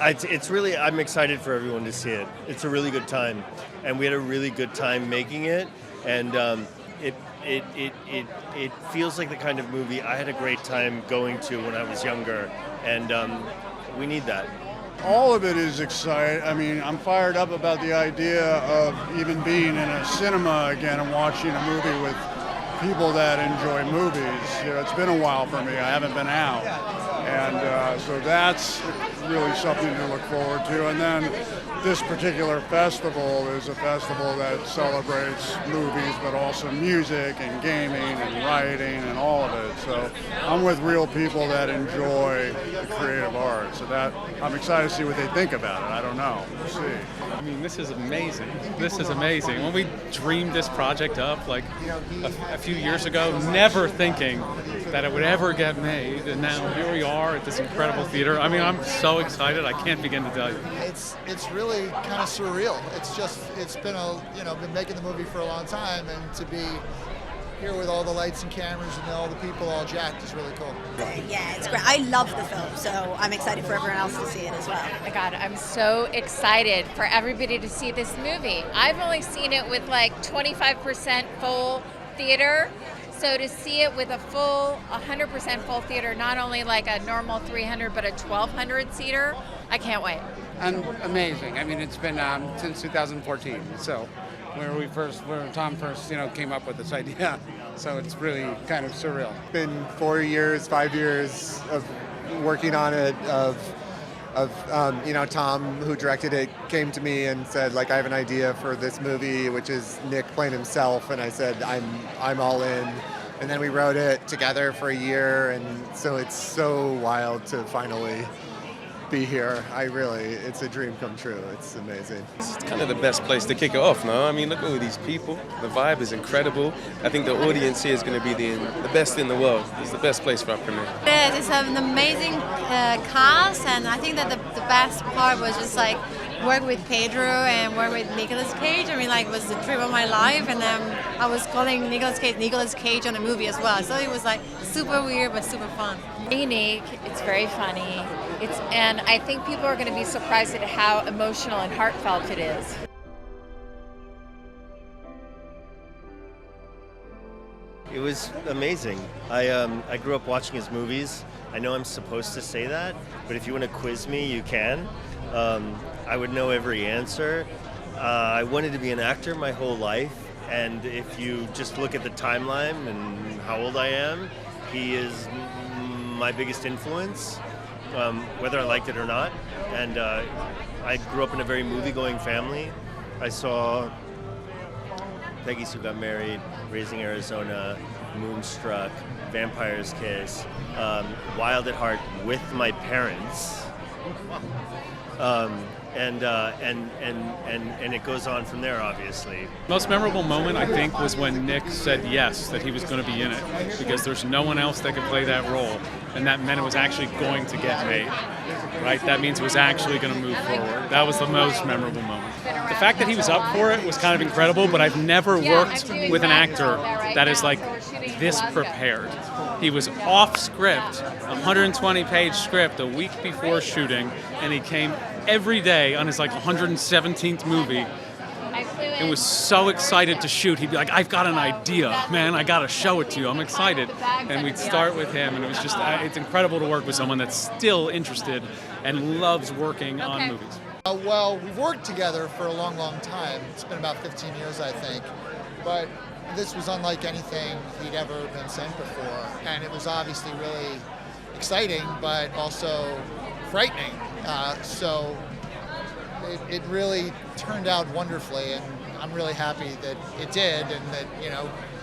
It's really, I'm excited for everyone to see it. It's a really good time, and we had a really good time making it, and it feels like the kind of movie I had a great time going to when I was younger, and we need that. All of it is exciting. I mean, I'm fired up about the idea of even being in a cinema again and watching a movie with people that enjoy movies. You know, it's been a while for me. I haven't been out. And so that's really something to look forward to. And then this particular festival is a festival that celebrates movies, but also music and gaming and writing and all of it. So I'm with real people that enjoy the creative arts. So that I'm excited to see what they think about it. I don't know. We'll see. I mean, this is amazing. This is amazing. When we dreamed this project up like a few years ago, never thinking that it would ever get made, and now here we are at this incredible theater. I mean, I'm so excited. I can't begin to tell you. It's really kind of surreal. It's been been making the movie for a long time, and to be here with all the lights and cameras and all the people all jacked is really cool. Yeah, it's great. I love the film, so I'm excited for everyone else to see it as well. Oh my God, I'm so excited for everybody to see this movie. I've only seen it with like 25% full theater. So to see it with a full 100% full theater, not only like a normal 300 but a 1,200 seater, I can't wait. And amazing. I mean, it's been since 2014. So where Tom first came up with this idea. So it's really kind of surreal. It's been 5 years of working on it. Tom, who directed it, came to me and said, like, I have an idea for this movie, which is Nick playing himself, and I said, I'm all in. And then we wrote it together for a year, and so it's so wild to finally be here. It's a dream come true. It's amazing. It's kind of the best place to kick it off, no? I mean, look at all these people. The vibe is incredible. I think the audience here is going to be the best in the world. It's the best place for our premiere. It's an amazing cast, and I think that the best part was just like work with Pedro and work with Nicolas Cage. I mean, like, it was the dream of my life, and I was calling Nicolas Cage on the movie as well. So it was like super weird but super fun. Unique, it's very funny, and I think people are going to be surprised at how emotional and heartfelt it is. It was amazing. I grew up watching his movies. I know I'm supposed to say that, but if you want to quiz me, you can. I would know every answer. I wanted to be an actor my whole life, and if you just look at the timeline and how old I am, he is my biggest influence, whether I liked it or not. And I grew up in a very movie-going family. I saw Peggy Sue Got Married, Raising Arizona, Moonstruck, Vampire's Kiss, Wild at Heart with my parents. And it goes on from there, obviously. Most memorable moment, I think, was when Nick said yes, that he was going to be in it, because there's no one else that could play that role, and that meant it was actually going to get made, right? That means it was actually going to move forward. That was the most memorable moment. The fact that he was up for it was kind of incredible, but I've never worked with an actor that is like this prepared. He was off script, 120-page script, a week before shooting, and he came every day on his like 117th movie. And was so excited to shoot. He'd be like, I've got an idea, man, I gotta show it to you, I'm excited. And we'd start with him, and it was just, it's incredible to work with someone that's still interested and loves working on movies. Well, we've worked together for a long, long time. It's been about 15 years, I think. But this was unlike anything he'd ever been sent before. And it was obviously really exciting, but also frightening. So it really turned out wonderfully, and I'm really happy that it did, and that,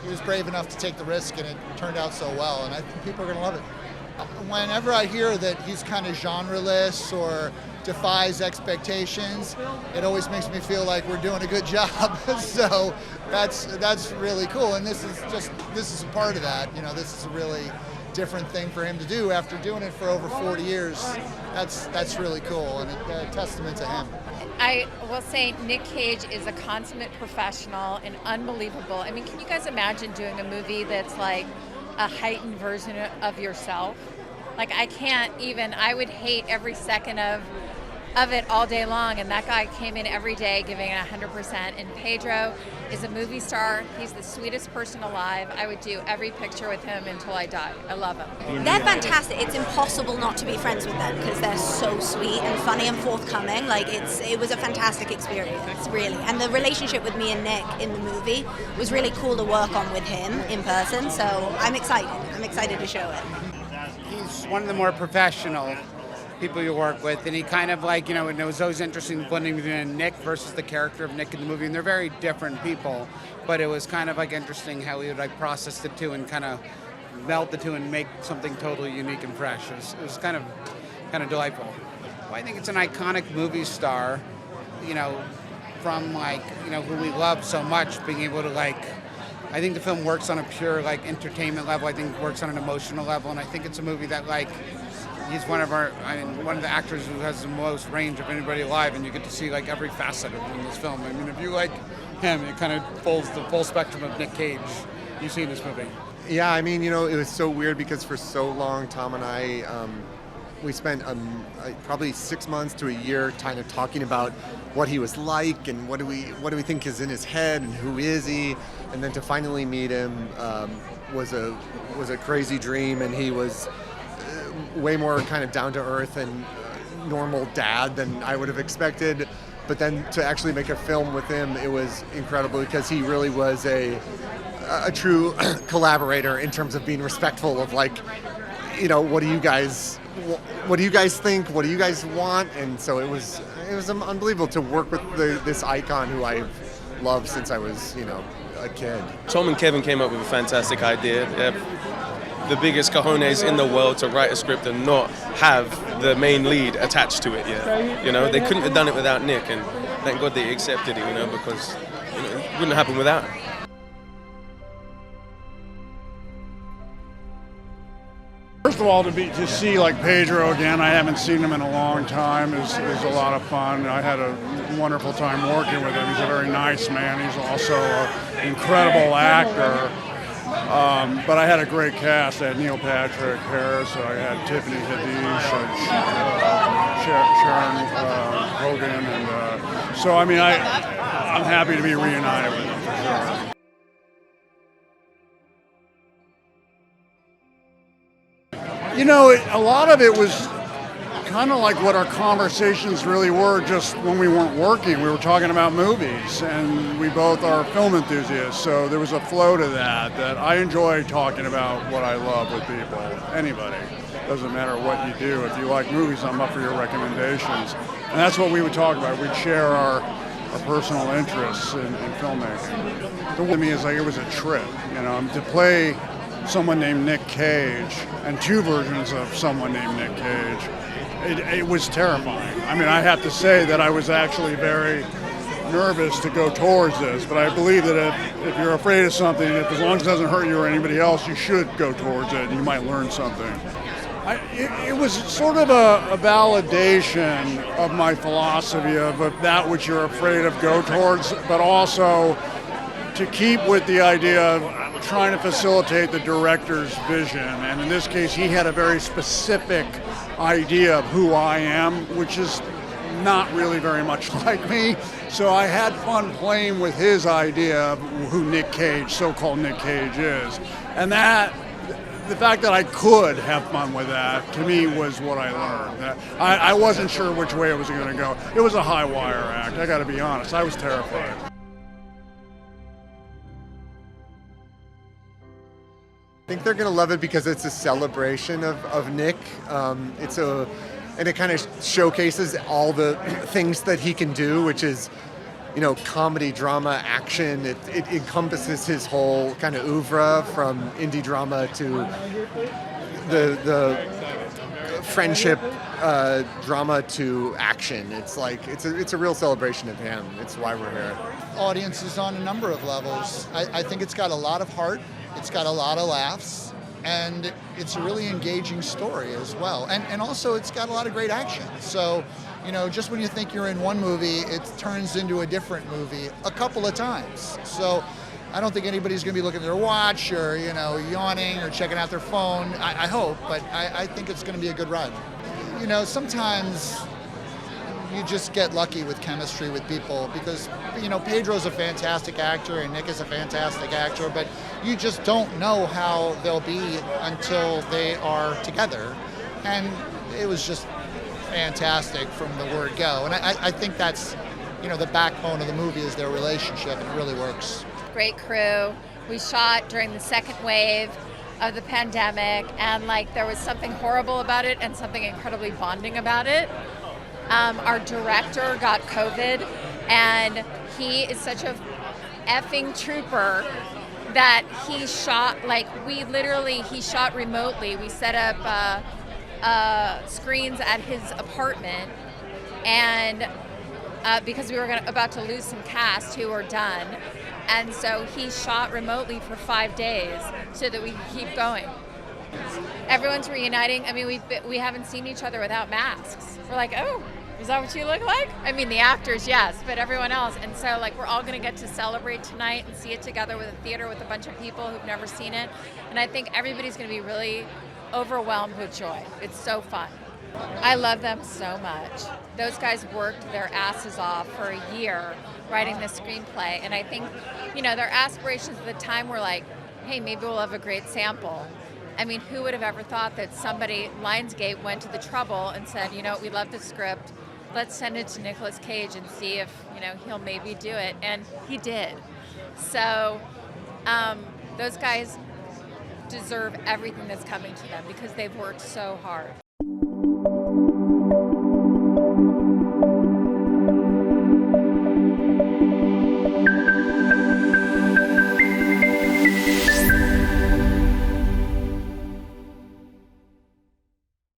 he was brave enough to take the risk, and it turned out so well, and I think people are going to love it. Whenever I hear that he's kind of genreless or defies expectations, it always makes me feel like we're doing a good job. So that's really cool, and this is a part of that. You know, this is a really different thing for him to do after doing it for over 40 years. That's really cool, and a testament to him. I will say Nick Cage is a consummate professional and unbelievable. I mean, can you guys imagine doing a movie that's like a heightened version of yourself? Like, I would hate every second of it all day long, and that guy came in every day giving it 100%. And Pedro is a movie star. He's the sweetest person alive. I would do every picture with him until I die. I love him. They're fantastic. It's impossible not to be friends with them because they're so sweet and funny and forthcoming. Like, it was a fantastic experience, really. And the relationship with me and Nick in the movie was really cool to work on with him in person. So I'm excited. I'm excited to show it. He's one of the more professional people you work with, and he kind of like, you know, it was always interesting blending between Nick versus the character of Nick in the movie, and they're very different people, but it was kind of like interesting how he would like process the two and kind of melt the two and make something totally unique and fresh. It was kind of delightful. Well, I think it's an iconic movie star, you know, from like, you know, who we love so much, being able to like, I think the film works on a pure like entertainment level. I think it works on an emotional level, and I think it's a movie that like, he's one of the actors who has the most range of anybody alive, and you get to see like every facet of him in this film. I mean, if you like him, it kind of pulls the full spectrum of Nick Cage you see in this movie. Yeah, I mean, you know, it was so weird because for so long, Tom and I, we spent probably 6 months to a year kind of talking about what he was like and what do we think is in his head and who is he, and then to finally meet him was a crazy dream, and he was way more kind of down to earth and normal dad than I would have expected. But then to actually make a film with him, it was incredible because he really was a true collaborator in terms of being respectful of like, you know, what do you guys think? What do you guys want? And so it was unbelievable to work with this icon who I've loved since I was, you know, a kid. Tom and Kevin came up with a fantastic idea. They have the biggest cojones in the world to write a script and not have the main lead attached to it yet. You know, they couldn't have done it without Nick, and thank God they accepted it, you know, because you know, it wouldn't happen without him. First of all, to see like Pedro again, I haven't seen him in a long time, is a lot of fun. I had a wonderful time working with him. He's a very nice man. He's also an incredible actor. But I had a great cast. I had Neil Patrick Harris, I had Tiffany Haddish, Sharon Hogan, and so I mean, I'm happy to be reunited with him for sure. You know, a lot of it was kind of like what our conversations really were just when we weren't working. We were talking about movies, and we both are film enthusiasts, so there was a flow to that I enjoy talking about what I love with people, anybody. Doesn't matter what you do. If you like movies, I'm up for your recommendations. And that's what we would talk about. We'd share our personal interests in filmmaking. To me, is like it was a trip, you know, to play someone named Nick Cage and two versions of someone named Nick Cage. It was terrifying. I mean, I have to say that I was actually very nervous to go towards this, but I believe that if you're afraid of something, as long as it doesn't hurt you or anybody else, you should go towards it and you might learn something. It was sort of a validation of my philosophy of that which you're afraid of, go towards, but also to keep with the idea of trying to facilitate the director's vision. And in this case, he had a very specific idea of who I am, which is not really very much like me. So I had fun playing with his idea of who Nick Cage, so-called Nick Cage, is. And the fact that I could have fun with that, to me, was what I learned. I wasn't sure which way it was going to go. It was a high wire act, I got to be honest. I was terrified. I think they're going to love it because it's a celebration of Nick. And it kind of showcases all the things that he can do, which is comedy, drama, action. It encompasses his whole kind of oeuvre, from indie drama to the friendship drama to action. It's like it's a real celebration of him. It's why we're here. Audiences on a number of levels. I think it's got a lot of heart. It's got a lot of laughs. And it's a really engaging story as well. And also it's got a lot of great action. So, just when you think you're in one movie, it turns into a different movie a couple of times. So I don't think anybody's going to be looking at their watch or, yawning or checking out their phone. I hope, but I think it's going to be a good ride. Sometimes you just get lucky with chemistry with people because, Pedro's a fantastic actor and Nick is a fantastic actor, but you just don't know how they'll be until they are together. And it was just fantastic from the word go. And I think that's, the backbone of the movie is their relationship, and it really works. Great crew. We shot during the second wave of the pandemic, and there was something horrible about it and something incredibly bonding about it. Our director got COVID, and he is such a effing trooper that he shot, he shot remotely. We set up screens at his apartment, and because we were about to lose some cast who were done, and so he shot remotely for 5 days so that we could keep going. Everyone's reuniting. I mean, we haven't seen each other without masks. We're like, oh, is that what you look like? I mean, the actors, yes, but everyone else. And so, we're all going to get to celebrate tonight and see it together with a theater with a bunch of people who've never seen it. And I think everybody's going to be really overwhelmed with joy. It's so fun. I love them so much. Those guys worked their asses off for a year writing this screenplay. And I think, their aspirations at the time were like, hey, maybe we'll have a great sample. I mean, who would have ever thought that somebody, Lionsgate, went to the trouble and said, we love the script. Let's send it to Nicolas Cage and see if, he'll maybe do it. And he did. So those guys deserve everything that's coming to them because they've worked so hard.